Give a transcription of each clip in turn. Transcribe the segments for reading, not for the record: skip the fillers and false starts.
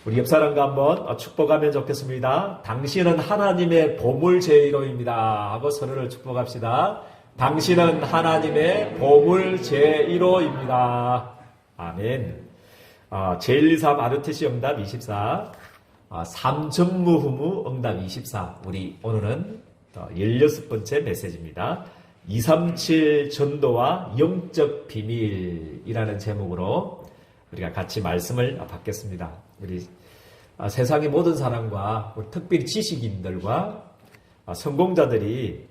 우리 옆 사람과 한번 축복하면 좋겠습니다. 당신은 하나님의 보물 제1호입니다 하고 서로를 축복합시다. 당신은 하나님의 보물 제1호입니다. 아멘. 제123 아르테시 응답 24, 삼전무후무 응답 24. 우리 오늘은 16번째 메시지입니다. 237 전도와 영적 비밀이라는 제목으로 우리가 같이 말씀을 받겠습니다. 우리 세상의 모든 사람과 특별히 지식인들과 성공자들이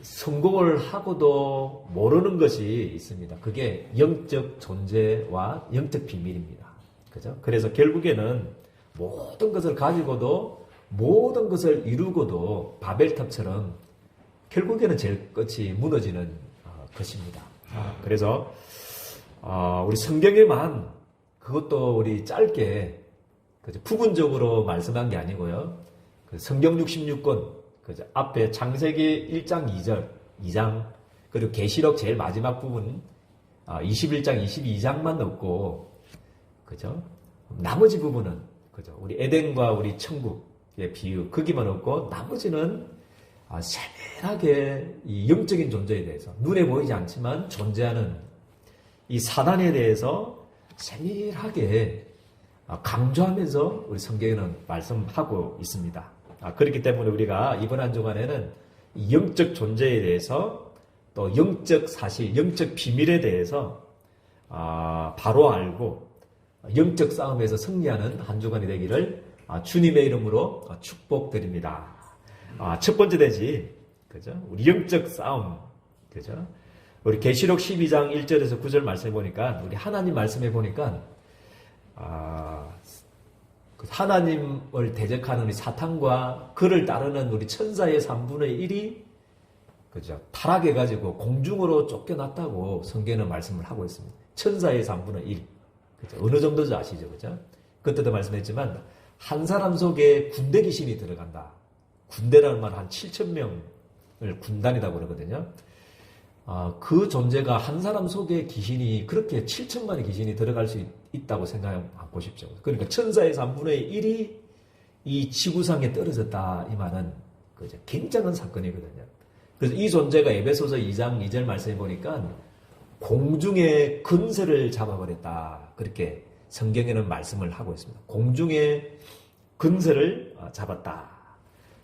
성공을 하고도 모르는 것이 있습니다. 그게 영적 존재와 영적 비밀입니다. 그죠? 그래서 결국에는 모든 것을 가지고도 모든 것을 이루고도 바벨탑처럼 결국에는 제일 끝이 무너지는 것입니다. 그래서 우리 성경에만 그것도 우리 짧게 부분적으로 말씀한 게 아니고요. 성경 66권 앞에 창세기 1장 2장 그리고 계시록 제일 마지막 부분 21장 22장만 넣고 그죠? 나머지 부분은 그죠? 우리 에덴과 우리 천국의 비유 거기만 넣고 나머지는 세밀하게 이 영적인 존재에 대해서 눈에 보이지 않지만 존재하는 이 사단에 대해서 세밀하게 강조하면서 우리 성경에는 말씀하고 있습니다. 그렇기 때문에 우리가 이번 한 주간에는 영적 존재에 대해서 또 영적 사실, 영적 비밀에 대해서 바로 알고 영적 싸움에서 승리하는 한 주간이 되기를 주님의 이름으로 축복드립니다. 첫 번째 되지, 그죠? 우리 영적 싸움, 그죠? 우리 계시록 12장 1절에서 9절 말씀해 보니까, 우리 하나님 말씀해 보니까, 하나님을 대적하는 우리 사탄과 그를 따르는 우리 천사의 3분의 1이, 그죠? 타락해가지고 공중으로 쫓겨났다고 성경은 말씀을 하고 있습니다. 천사의 3분의 1. 그죠? 어느 정도인지 아시죠? 그죠? 그때도 말씀했지만, 한 사람 속에 군대 귀신이 들어간다. 군대라는 말 한 7,000명을 군단이라고 그러거든요. 그 존재가 한 사람 속에 귀신이 그렇게 7천만의 귀신이 들어갈 수 있다고 생각해 보십시오. 그러니까 천사의 3분의 1이 이 지구상에 떨어졌다 이 말은 그죠? 굉장한 사건이거든요. 그래서 이 존재가 에베소서 2장 2절 말씀해 보니까 공중의 근세를 잡아버렸다. 그렇게 성경에는 말씀을 하고 있습니다. 공중의 근세를 잡았다.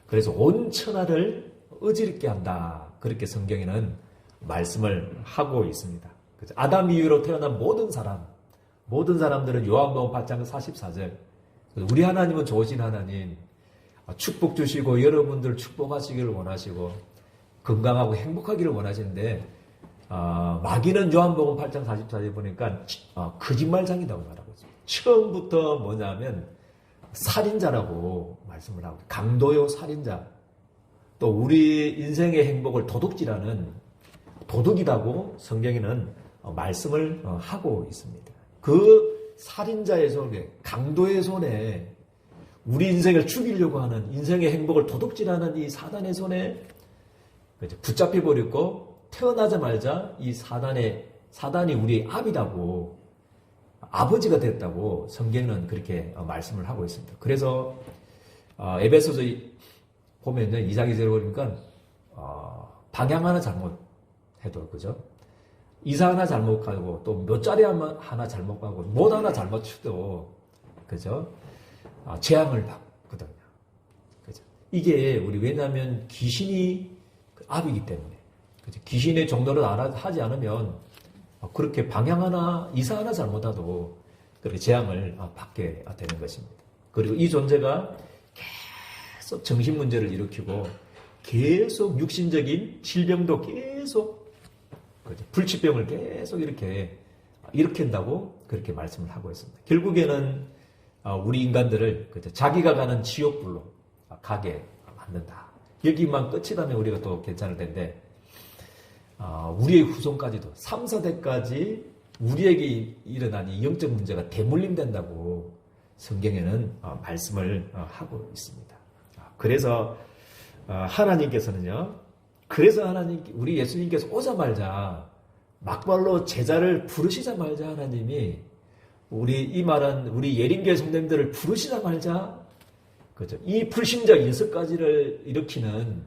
그래서 온 천하를 어지럽게 한다. 그렇게 성경에는 말씀을 하고 있습니다. 아담 이후로 태어난 모든 사람들은 요한복음 8장 44절. 우리 하나님은 좋으신 하나님, 축복 주시고 여러분들 축복하시기를 원하시고 건강하고 행복하기를 원하시는데 마귀는 요한복음 8장 44절 보니까 거짓말장이라고 말하고 있습니다. 처음부터 뭐냐면 살인자라고 말씀을 하고 강도요 살인자, 또 우리 인생의 행복을 도둑질하는 도둑이라고 성경에는 말씀을 하고 있습니다. 그 살인자의 손에, 강도의 손에 우리 인생을 죽이려고 하는 인생의 행복을 도둑질하는 이 사단의 손에 붙잡혀 버렸고 태어나자마자 이 사단이 우리의 아비라고 아버지가 됐다고 성경은 그렇게 말씀을 하고 있습니다. 그래서 에베소서 보면요 2장 2절에 보니까 방향 하나 잘못해도 그죠? 이사 하나 잘못하고 또 몇 자리 하나 잘못하고 못 하나 잘못 쳐도 그죠? 재앙을 받거든요. 그죠? 이게 우리 왜냐하면 귀신이 아비이기 때문에 그죠? 귀신의 정도를 하지 않으면 그렇게 방향 하나 이사 하나 잘못해도 그렇게 재앙을 받게 되는 것입니다. 그리고 이 존재가 계속 정신 문제를 일으키고 계속 육신적인 질병도 계속 불치병을 계속 이렇게 일으킨다고 그렇게 말씀을 하고 있습니다. 결국에는 우리 인간들을 자기가 가는 지옥불로 가게 만든다. 여기만 끝이라면 우리가 또 괜찮을 텐데 우리의 후손까지도 3, 4대까지 우리에게 일어난 이 영적 문제가 대물림된다고 성경에는 말씀을 하고 있습니다. 그래서 하나님께서는요, 우리 예수님께서 오자마자 막발로 제자를 부르시자마자 하나님이 이 말은 우리 예린교회 성도님들을 부르시자마자, 그죠? 이 불신자 6가지를 일으키는,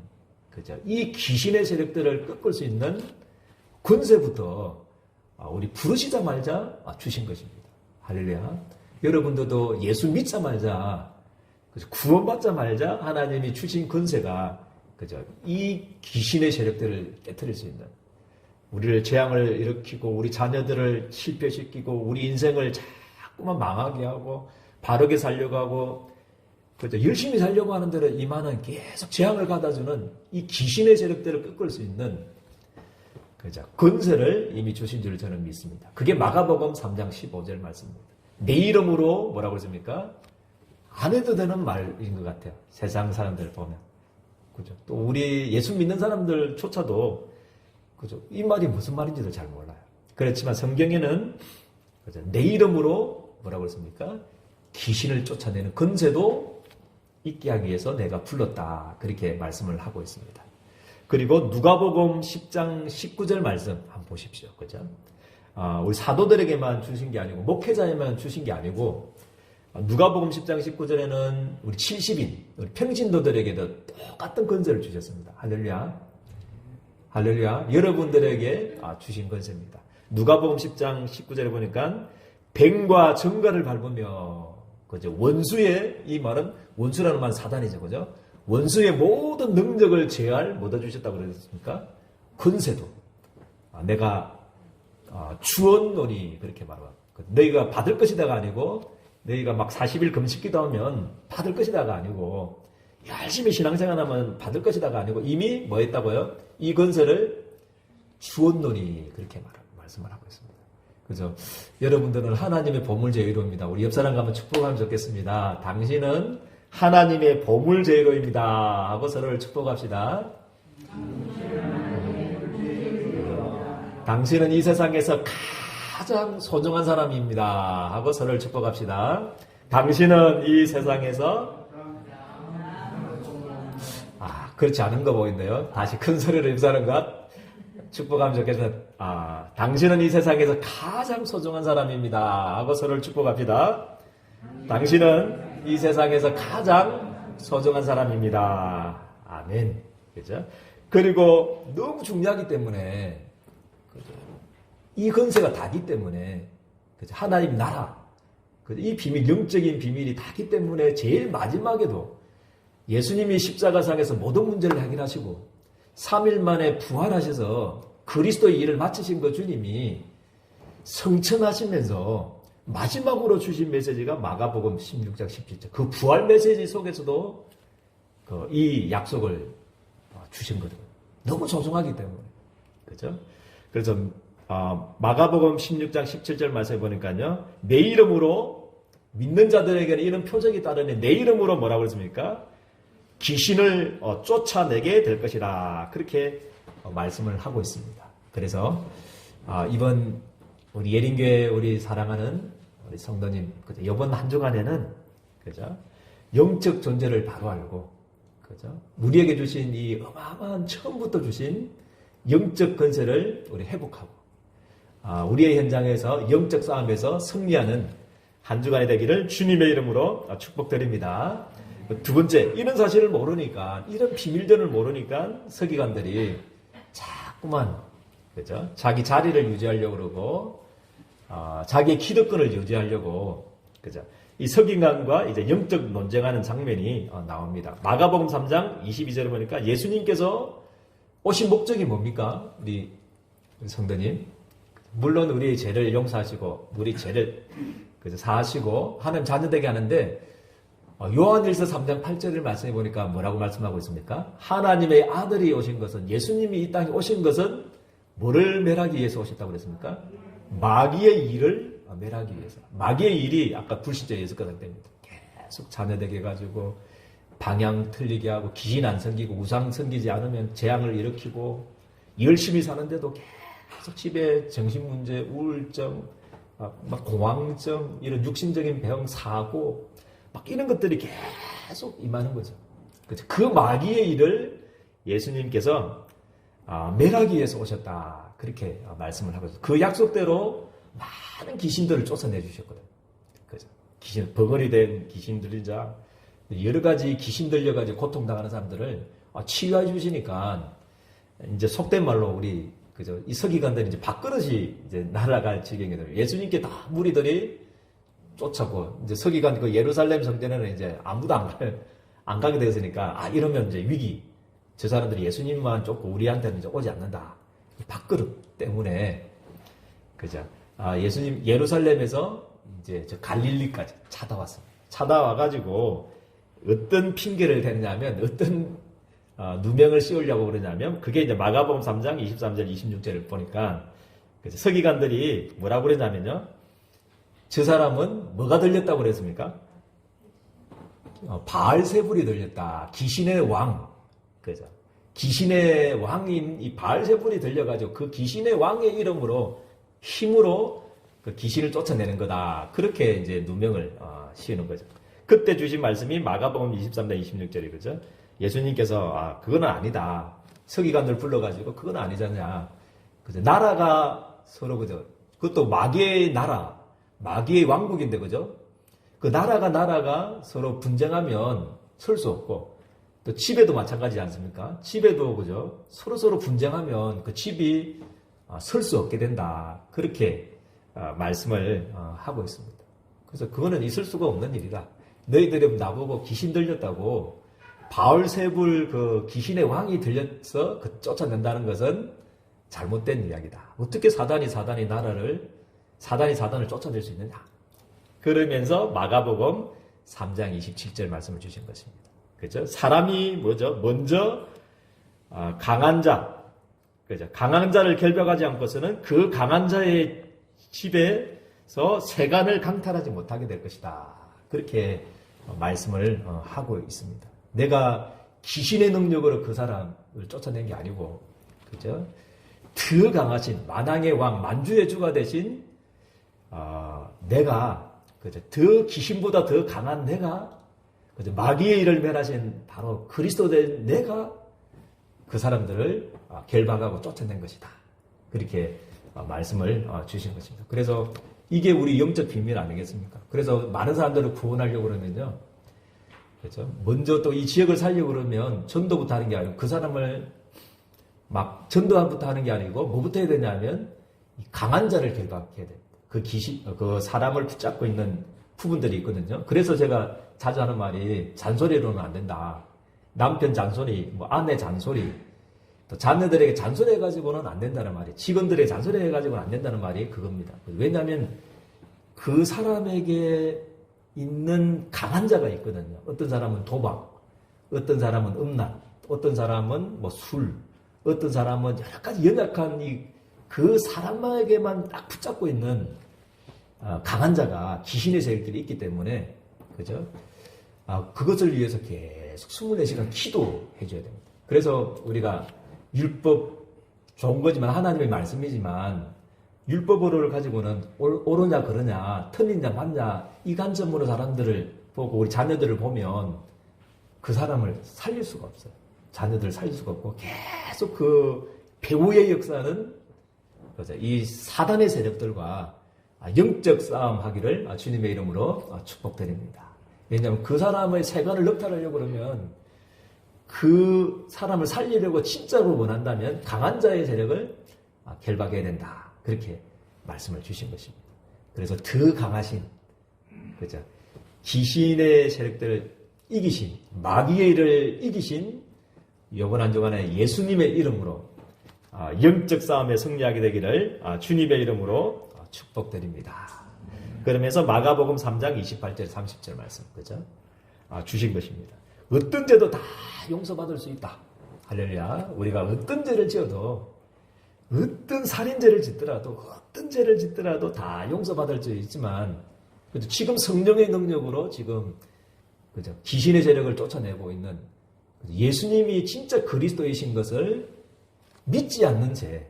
그죠? 이 귀신의 세력들을 꺾을 수 있는 권세부터 우리 부르시자마자 주신 것입니다. 할렐루야. 여러분들도 예수 믿자마자, 그죠? 구원받자마자 하나님이 주신 권세가, 그죠? 이 귀신의 세력들을 깨트릴 수 있는, 우리를 재앙을 일으키고 우리 자녀들을 실패시키고 우리 인생을 자꾸만 망하게 하고 바르게 살려고 하고, 그죠? 열심히 살려고 하는 데는 이만은 계속 재앙을 가다주는 이 귀신의 세력들을 꺾을 수 있는, 그죠? 권세를 이미 주신 줄 저는 믿습니다. 그게 마가복음 3장 15절 말씀입니다. 내 이름으로 뭐라고 했습니까? 안 해도 되는 말인 것 같아요. 세상 사람들 보면. 그죠? 또 우리 예수 믿는 사람들조차도, 그죠? 이 말이 무슨 말인지도 잘 몰라요. 그렇지만 성경에는, 그죠? 내 이름으로 뭐라고 했습니까? 귀신을 쫓아내는 권세도 있게 하기 위해서 내가 불렀다. 그렇게 말씀을 하고 있습니다. 그리고 누가복음 10장 19절 말씀 한번 보십시오. 그죠? 우리 사도들에게만 주신 게 아니고, 목회자에만 주신 게 아니고, 누가복음 10장 19절에는 우리 70인, 우리 평신도들에게도 똑같은 권세를 주셨습니다. 할렐루야. 할렐루야. 여러분들에게 주신 권세입니다. 누가복음 10장 19절에 보니까 뱀과 정갈을 밟으며, 그죠? 원수의, 이 말은 원수라는 말은 사단이죠. 그죠? 원수의 모든 능력을 제할 못 해주셨다고 그랬습니까? 권세도. 내가 주었노니, 그렇게 말하고. 너희가 받을 것이다가 아니고, 너희가 막 40일 금식기도 하면 받을 것이다가 아니고, 열심히 신앙생활하면 받을 것이다가 아니고, 이미 뭐 했다고요? 이 권세를 주었노니, 그렇게 말씀을 하고 있습니다. 그죠? 여러분들은 하나님의 보물제의로입니다. 우리 옆 사람 가면 축복하면 좋겠습니다. 당신은 하나님의 보물제의로입니다. 하고 서로를 축복합시다. 당신은 이 세상에서 가장 소중한 사람입니다. 하고 서로를 축복합시다. 당신은 이 세상에서, 그렇지 않은 거 보이는데요. 다시 큰 소리로 입사하는 것 축복하면 좋겠습니다. 당신은 이 세상에서 가장 소중한 사람입니다. 하고 서로를 축복합시다. 당신은 이 세상에서 가장 소중한 사람입니다. 아멘. 그죠? 그리고 너무 중요하기 때문에, 그죠? 이 권세가 다기 때문에, 그죠? 하나님 나라, 그죠? 이 비밀, 영적인 비밀이 다기 때문에 제일 마지막에도 예수님이 십자가상에서 모든 문제를 해결하시고 3일 만에 부활하셔서 그리스도의 일을 마치신 그 주님이 성천하시면서 마지막으로 주신 메시지가 마가복음 16장 17절. 그 부활 메시지 속에서도 이 약속을 주신 거거든요. 너무 소중하기 때문에. 그죠? 그래서 마가복음 16장 17절 말씀해 보니까요. 내 이름으로 믿는 자들에게는 이런 표적이 따르니 내 이름으로 뭐라고 했습니까? 귀신을 쫓아내게 될 것이다. 그렇게 말씀을 하고 있습니다. 그래서 이번 우리 예린교회 우리 사랑하는 우리 성도님, 그죠? 이번 한 주간에는, 그죠? 영적 존재를 바로 알고, 그죠? 우리에게 주신 이 어마어마한 처음부터 주신 영적 권세를 우리 회복하고, 우리의 현장에서 영적 싸움에서 승리하는 한 주간이 되기를 주님의 이름으로 축복드립니다. 두 번째, 이런 사실을 모르니까, 이런 비밀들을 모르니까 서기관들이 자꾸만, 그죠? 자기 자리를 유지하려고 그러고, 자기의 기득권을 유지하려고, 그죠? 이 서기관과 이제 영적 논쟁하는 장면이 나옵니다. 마가복음 3장 22절에 보니까 예수님께서 오신 목적이 뭡니까? 우리 성도님. 물론 우리의 죄를 용서하시고, 우리 죄를 그죠? 사하시고, 하나님 자녀 되게 하는데, 요한일서 3장 8절을 말씀해 보니까 뭐라고 말씀하고 있습니까? 하나님의 아들이 오신 것은, 예수님이 이 땅에 오신 것은 뭐를 멸하기 위해서 오셨다고 그랬습니까? 마귀의 일을 멸하기 위해서. 마귀의 일이 아까 불신자 6가지 때문에 계속 자녀되게 해가지고 방향 틀리게 하고 귀신 안 섬기고 우상 섬기지 않으면 재앙을 일으키고 열심히 사는데도 계속 집에 정신문제, 우울증, 막 공황증, 이런 육신적인 병, 사고 막 이런 것들이 계속 임하는 거죠. 그 마귀의 일을 예수님께서 멸하기 위해서 오셨다. 그렇게 말씀을 하고 있어요. 그 약속대로 많은 귀신들을 쫓아내 주셨거든요. 그죠? 귀신, 벙어리 된 귀신 들린 자, 여러 가지 귀신 들려가지고 고통당하는 사람들을 치유해 주시니까, 이제 속된 말로 우리, 그죠? 이 서기관들이 이제 밥그릇이 이제 날아갈 지경이 돼요. 예수님께 다 무리들이 쫓아고, 이제 서기관 그 예루살렘 성전에는 이제 아무도 안 가게 되었으니까, 이러면 이제 위기. 저 사람들이 예수님만 쫓고 우리한테는 이제 오지 않는다. 이 밥그릇 때문에, 그죠? 예수님 예루살렘에서 이제 저 갈릴리까지 찾아왔습니다. 찾아와가지고 어떤 핑계를 대냐면, 어떤 누명을 씌우려고 그러냐면, 그게 이제 마가복음 3장 23절 26절을 보니까 서기관들이 뭐라고 그러냐면요, 저 사람은 뭐가 들렸다고 그랬습니까? 바알세불이 들렸다. 귀신의 왕. 그죠? 귀신의 왕인 이 바알세불이 들려가지고 그 귀신의 왕의 이름으로, 힘으로 그 귀신을 쫓아내는 거다. 그렇게 이제 누명을 씌우는 거죠. 그때 주신 말씀이 마가복음 23장 26절이 그죠? 예수님께서 그건 아니다. 서기관들 불러가지고 그건 아니잖냐. 그죠? 나라가 서로 그죠? 그것도 마귀의 나라, 마귀의 왕국인데 그죠? 그 나라가 서로 분쟁하면 설 수 없고, 또 집에도 마찬가지지 않습니까? 집에도 그죠? 서로 분쟁하면 그 집이 설 수 없게 된다. 그렇게 말씀을 하고 있습니다. 그래서 그거는 있을 수가 없는 일이다. 너희들이 나보고 귀신 들렸다고 바울세불 그 귀신의 왕이 들려서 쫓아낸다는 것은 잘못된 이야기다. 어떻게 사단이 사단을 쫓아낼 수 있느냐. 그러면서 마가복음 3장 27절 말씀을 주신 것입니다. 그죠? 사람이 뭐죠? 먼저 강한 자, 그죠? 강한 자를 결박하지 않고서는 그 강한 자의 집에서 세간을 강탈하지 못하게 될 것이다. 그렇게 말씀을 하고 있습니다. 내가 귀신의 능력으로 그 사람을 쫓아낸 게 아니고, 그죠? 더 강하신 만왕의 왕, 만주의 주가 되신 내가, 그죠? 더 귀신보다 더 강한 내가, 그죠? 마귀의 일을 멸하신 바로 그리스도 된 내가 그 사람들을 결박하고 쫓아낸 것이다. 그렇게 말씀을 주신 것입니다. 그래서 이게 우리 영적 비밀 아니겠습니까? 그래서 많은 사람들을 구원하려고 그러면요, 그렇죠? 먼저 또 이 지역을 살려고 그러면 전도부터 하는 게 아니고, 그 사람을 막 전도부터 하는 게 아니고 뭐부터 해야 되냐면 강한 자를 결박해야 됩니다. 그 사람을 붙잡고 있는 부분들이 있거든요. 그래서 제가 자주 하는 말이 잔소리로는 안 된다. 남편 잔소리, 뭐 아내 잔소리, 또 자녀들에게 잔소리해가지고는 안 된다는 말이, 직원들에게 잔소리해가지고는 안 된다는 말이 그겁니다. 왜냐하면 그 사람에게 있는 강한 자가 있거든요. 어떤 사람은 도박, 어떤 사람은 음란, 어떤 사람은 뭐 술, 어떤 사람은 여러 가지 연약한 그 사람에게만 딱 붙잡고 있는 강한 자가, 귀신의 세력들이 있기 때문에, 그죠? 그것을 위해서 계속 24시간 기도해 줘야 됩니다. 그래서 우리가 율법 좋은 거지만, 하나님의 말씀이지만, 율법으로를 가지고는 옳으냐 그러냐, 틀리냐 맞냐, 이 관점으로 사람들을 보고 우리 자녀들을 보면 그 사람을 살릴 수가 없어요. 자녀들을 살릴 수가 없고, 계속 그 배후의 역사는 이 사단의 세력들과 영적 싸움 하기를 주님의 이름으로 축복드립니다. 왜냐하면 그 사람의 세간을 넉탈하려고 그러면, 그 사람을 살리려고 진짜로 원한다면 강한 자의 세력을 결박해야 된다. 그렇게 말씀을 주신 것입니다. 그래서 더 강하신, 그죠? 귀신의 세력들을 이기신, 마귀의 일을 이기신 이번 한 주간에 예수님의 이름으로 영적 싸움에 승리하게 되기를 주님의 이름으로 축복드립니다. 그러면서 마가복음 3장 28절 30절 말씀, 그죠? 주신 것입니다. 어떤 죄도 다 용서받을 수 있다. 할렐루야. 우리가 어떤 죄를 지어도, 어떤 살인죄를 짓더라도, 어떤 죄를 짓더라도 다 용서받을 수 있지만, 그죠? 지금 성령의 능력으로 지금, 그죠? 귀신의 세력을 쫓아내고 있는, 그죠? 예수님이 진짜 그리스도이신 것을 믿지 않는 죄,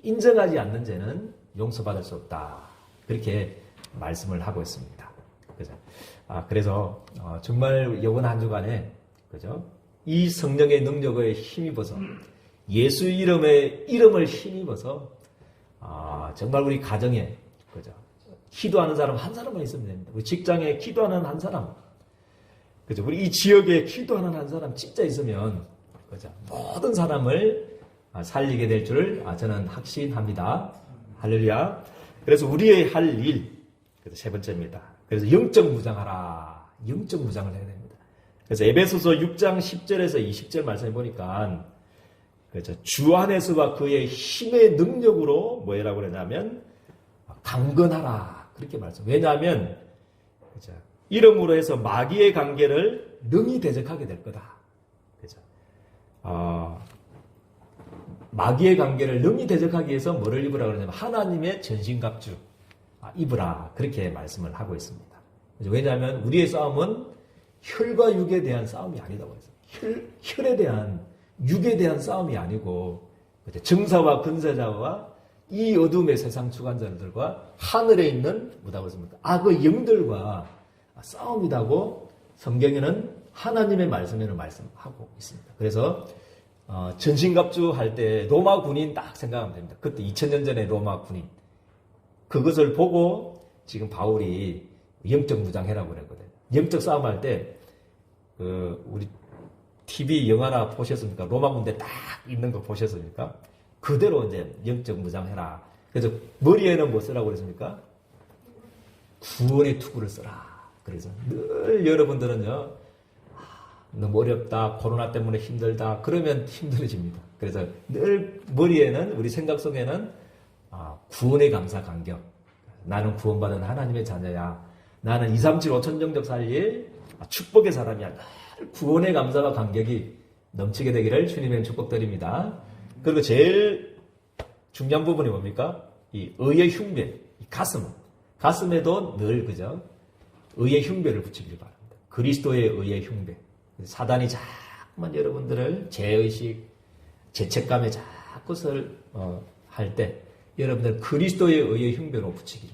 인정하지 않는 죄는 용서받을 수 없다. 그렇게 말씀을 하고 있습니다. 그죠? 그래서 정말 이번 한 주간에, 그죠? 이 성령의 능력에 힘입어서, 예수 이름을 힘입어서 정말 우리 가정에, 그죠? 기도하는 사람 한 사람만 있으면 됩니다. 우리 직장에 기도하는 한 사람, 그죠? 우리 이 지역에 기도하는 한 사람 진짜 있으면, 그죠? 모든 사람을 살리게 될 줄 저는 확신합니다. 할렐루야. 그래서 우리의 할 일, 그래서 세 번째입니다. 그래서 영적 무장하라. 영적 무장을 해야 됩니다. 그래서 에베소서 6장 10절에서 20절 말씀해 보니까, 그렇죠. 주 안에서와 그의 힘의 능력으로 뭐라고 그러냐면 강건하라. 그렇게 말씀. 왜냐하면 그렇죠. 이름으로 해서 마귀의 관계를 능히 대적하게 될 거다. 그렇죠. 마귀의 관계를 능히 대적하기 위해서 뭐를 입으라 그러냐면 하나님의 전신갑주 입으라. 그렇게 말씀을 하고 있습니다. 그렇죠. 왜냐하면 우리의 싸움은 혈과 육에 대한 싸움이 아니다고 했어요. 혈에 대한 육에 대한 싸움이 아니고 정사와 근세자와 이 어둠의 세상 주관자들과 하늘에 있는 뭐라고 했습니까? 악의 영들과 싸움이라고 성경에는 하나님의 말씀에는 말씀하고 있습니다. 그래서 전신갑주 할 때 로마 군인 딱 생각하면 됩니다. 그때 2000년 전에 로마 군인 그것을 보고 지금 바울이 영적 무장해라고 그랬거든요. 영적 싸움할 때 우리 TV 영화나 보셨습니까? 로마 군대 딱 있는 거 보셨습니까? 그대로 이제 영적 무장해라. 그래서 머리에는 뭐 쓰라고 그랬습니까? 구원의 투구를 써라. 그래서 늘 여러분들은요, 너무 어렵다, 코로나 때문에 힘들다, 그러면 힘들어집니다. 그래서 늘 머리에는, 우리 생각 속에는 구원의 감사 감격. 나는 구원받은 하나님의 자녀야. 나는 2, 3, 7, 5천 정적 살릴 축복의 사람이야. 구원의 감사와 감격이 넘치게 되기를 주님의 축복드립니다. 그리고 제일 중요한 부분이 뭡니까? 이 의의 흉배, 이 가슴에도 늘 그죠? 의의 흉배를 붙이길 바랍니다. 그리스도의 의의 흉배. 사단이 자꾸만 여러분들을 죄의식, 죄책감에 자꾸 할 때 여러분들 그리스도의 의의 흉배로 붙이길.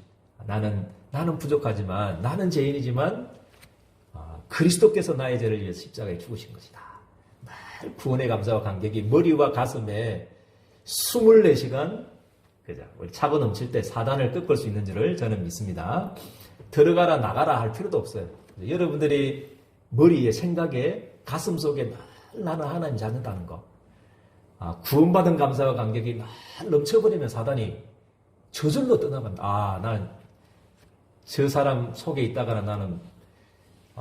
나는 부족하지만, 나는 죄인이지만 그리스도께서 나의 죄를 위해서 십자가에 죽으신 것이다. 늘 구원의 감사와 감격이 머리와 가슴에 24시간 그죠? 우리 차고 넘칠 때 사단을 꺾을 수 있는 줄을 저는 믿습니다. 들어가라 나가라 할 필요도 없어요. 여러분들이 머리에 생각에 가슴 속에 늘 나는 하나님 자녀다는 거. 구원받은 감사와 감격이 늘 넘쳐버리면 사단이 저절로 떠나갑니다. 나는 저 사람 속에 있다가는 나는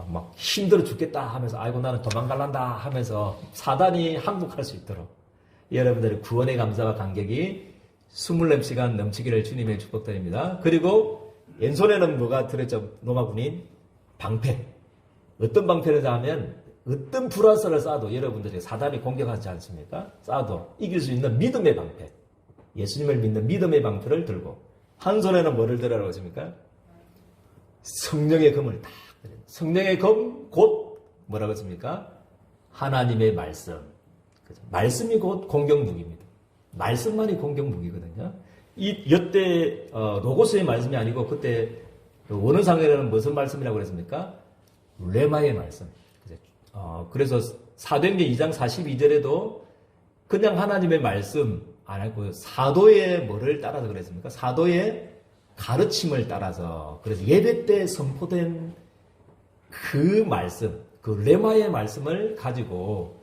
막 힘들어 죽겠다 하면서 아이고 나는 도망갈란다 하면서 사단이 항복할 수 있도록 여러분들의 구원의 감사와 감격이 24시간 넘치기를 주님의 축복드립니다. 그리고 왼손에는 뭐가 들었죠? 로마 군인 방패. 어떤 방패를 하면 어떤 불화살을 쏴도 여러분들이 사단이 공격하지 않습니까? 쏴도 이길 수 있는 믿음의 방패. 예수님을 믿는 믿음의 방패를 들고 한 손에는 뭐를 들으라고 하십니까? 성령의 검을 딱. 성령의 검, 곧 뭐라고 했습니까? 하나님의 말씀. 그죠? 말씀이 곧 공격무기입니다. 말씀만이 공격무기거든요. 이때 로고스의 말씀이 아니고 그때 원어상에는 무슨 말씀이라고 그랬습니까? 레마의 말씀. 그래서 사도행전 2장 42절에도 그냥 하나님의 말씀 안 하고 사도의 뭐를 따라서 그랬습니까? 사도의 가르침을 따라서. 그래서 예배 때 선포된 그 말씀, 그 레마의 말씀을 가지고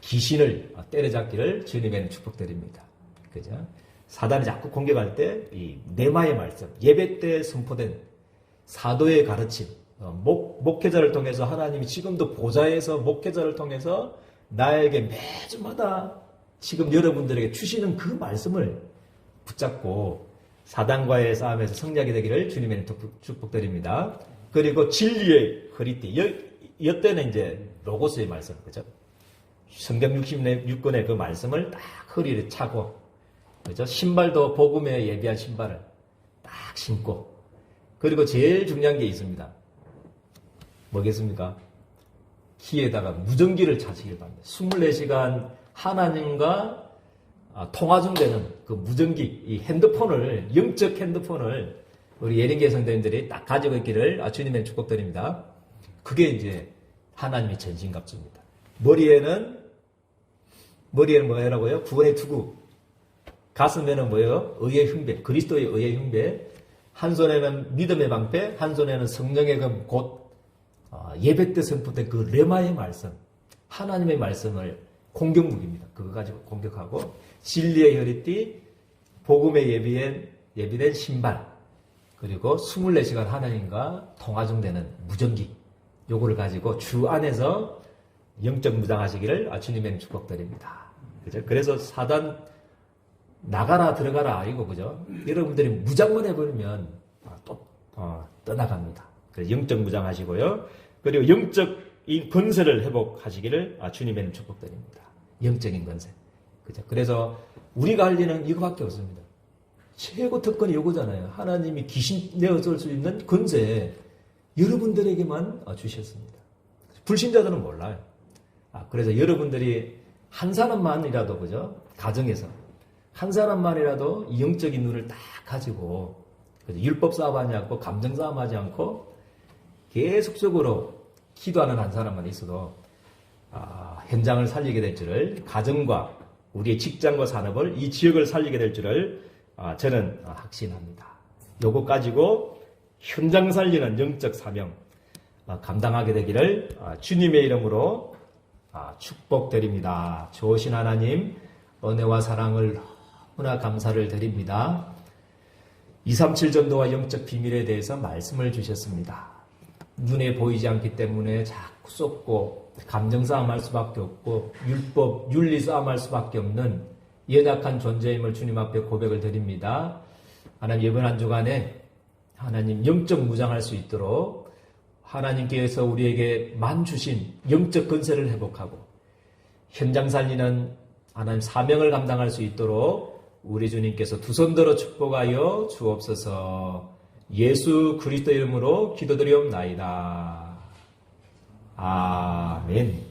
귀신을 때려잡기를 주님에는 축복드립니다. 그죠? 사단이 자꾸 공격할 때 이 레마의 말씀, 예배 때 선포된 사도의 가르침, 목회자를 통해서 하나님이 지금도 보좌에서 목회자를 통해서 나에게 매주마다 지금 여러분들에게 주시는 그 말씀을 붙잡고 사단과의 싸움에서 승리하게 되기를 주님에는 축복드립니다. 그리고 진리의 허리띠. 이때는 이제 로고스의 말씀, 그죠? 성경 66권의 그 말씀을 딱 허리를 차고, 그죠? 신발도 복음에 예비한 신발을 딱 신고, 그리고 제일 중요한 게 있습니다. 뭐겠습니까? 키에다가 무전기를 차시길 바랍니다. 24시간 하나님과 통화 중되는 그 무전기, 이 핸드폰을, 영적 핸드폰을 우리 예린계 성도님들이 딱 가지고 있기를 주님의 축복드립니다. 그게 이제 하나님의 전신갑주입니다. 머리에는 뭐라고요? 구원의 투구. 가슴에는 뭐예요? 의의 흉배, 그리스도의 의의 흉배. 한 손에는 믿음의 방패, 한 손에는 성령의 금, 곧 예배 때 선포된 그 레마의 말씀, 하나님의 말씀을 공격무기입니다. 그거 가지고 공격하고, 진리의 허리띠, 복음에 예비된 신발, 그리고 24시간 하나님과 통화 중되는 무전기, 요거를 가지고 주 안에서 영적 무장하시기를 주님의 축복드립니다. 그죠? 그래서 사단 나가라 들어가라 아니고, 그죠? 여러분들이 무장만 해버리면 또 떠나갑니다. 그래서 영적 무장하시고요. 그리고 영적인 권세를 회복하시기를 주님의 축복드립니다. 영적인 권세. 그죠? 그래서 우리가 할 일은 이거밖에 없습니다. 최고 특권이 이거잖아요. 하나님이 귀신 내어줄 수 있는 권세 여러분들에게만 주셨습니다. 불신자들은 몰라요. 그래서 여러분들이 한 사람만이라도, 그죠? 가정에서 한 사람만이라도 이 영적인 눈을 딱 가지고, 율법 싸움하지 않고 감정 싸움하지 않고 계속적으로 기도하는 한 사람만 있어도 현장을 살리게 될 줄을, 가정과 우리의 직장과 산업을, 이 지역을 살리게 될 줄을 저는 확신합니다. 요거 가지고 현장 살리는 영적 사명 감당하게 되기를 주님의 이름으로 축복드립니다. 좋으신 하나님, 은혜와 사랑을 너무나 감사를 드립니다. 237 전도와 영적 비밀에 대해서 말씀을 주셨습니다. 눈에 보이지 않기 때문에 자꾸 쏟고 감정 싸움할 수밖에 없고 율법, 윤리 싸움할 수밖에 없는 연약한 존재임을 주님 앞에 고백을 드립니다. 하나님, 이번 한 주간에 하나님 영적 무장할 수 있도록 하나님께서 우리에게만 주신 영적 권세를 회복하고 현장 살리는 하나님 사명을 감당할 수 있도록 우리 주님께서 두 손 들어 축복하여 주옵소서. 예수 그리스도 이름으로 기도드리옵나이다. 아멘.